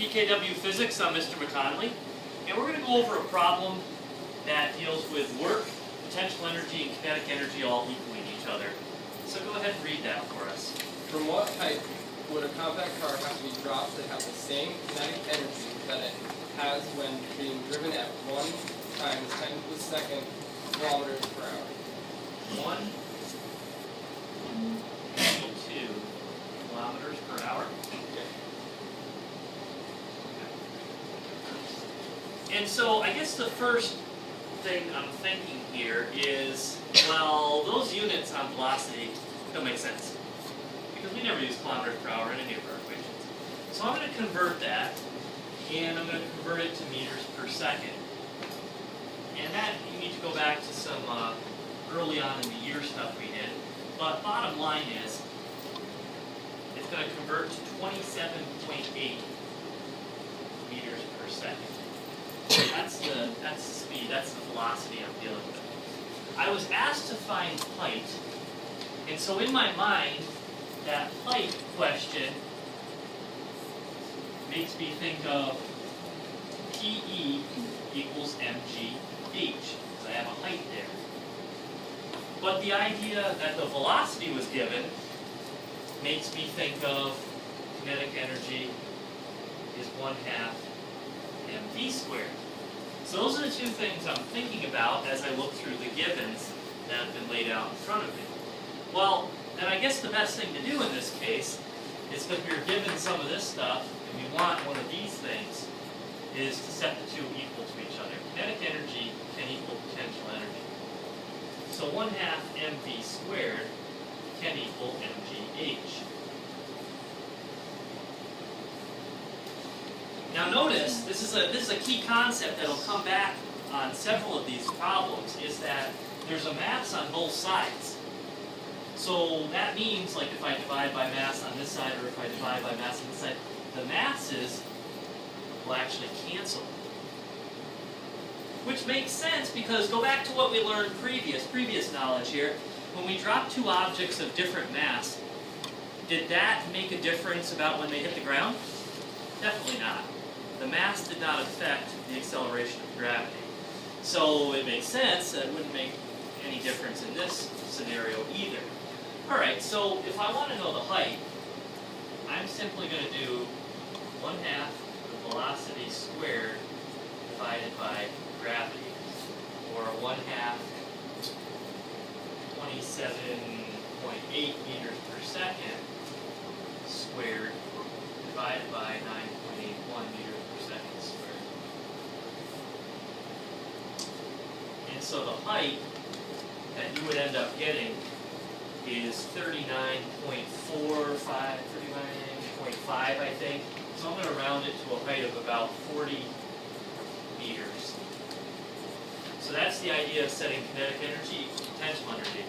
PKW Physics. I'm Mr. McConley, and we're going to go over a problem that deals with work, potential energy, and kinetic energy all equaling each other. So go ahead and read that for us. From what height would a compact car have to be dropped to have the same kinetic energy that it has when being driven at 1 times 10 to the second kilometers per hour? 1, 2 kilometers per hour. And so I guess the first thing I'm thinking here is, well, those units on velocity don't make sense, because we never use kilometers per hour in any of our equations. So I'm going to convert that, and I'm going to convert it to meters per second. And that, you need to go back to some early on in the year stuff we did. But bottom line is, it's going to convert to 27.8 meters per second. That's the speed, that's the velocity I'm dealing with. I was asked to find height, and so in my mind, that height question makes me think of PE equals mgh, because I have a height there. But the idea that the velocity was given makes me think of kinetic energy is 1/2 mv squared. So those are the two things I'm thinking about as I look through the givens that have been laid out in front of me. Well, then I guess the best thing to do in this case is, because we're given some of this stuff and we want one of these things, is to set the two equal to each other. Kinetic energy can equal potential energy. So 1/2 mv squared can equal mgh. Now notice, this is a key concept that will come back on several of these problems, is that there's a mass on both sides. So that means, like, if I divide by mass on this side, or if I divide by mass on this side, the masses will actually cancel. Which makes sense, because go back to what we learned previous knowledge here. When we drop two objects of different mass, did that make a difference about when they hit the ground? Definitely not. The mass did not affect the acceleration of gravity. So it makes sense that it wouldn't make any difference in this scenario either. Alright, so if I want to know the height, I'm simply going to do 1/2 the velocity squared divided by gravity, or 1/2 27.8 meters per second squared divided by 9.81 meters per second squared. And so the height that you would end up getting is 39.5, I think. So I'm going to round it to a height of about 40 meters. So that's the idea of setting kinetic energy equal potential energy.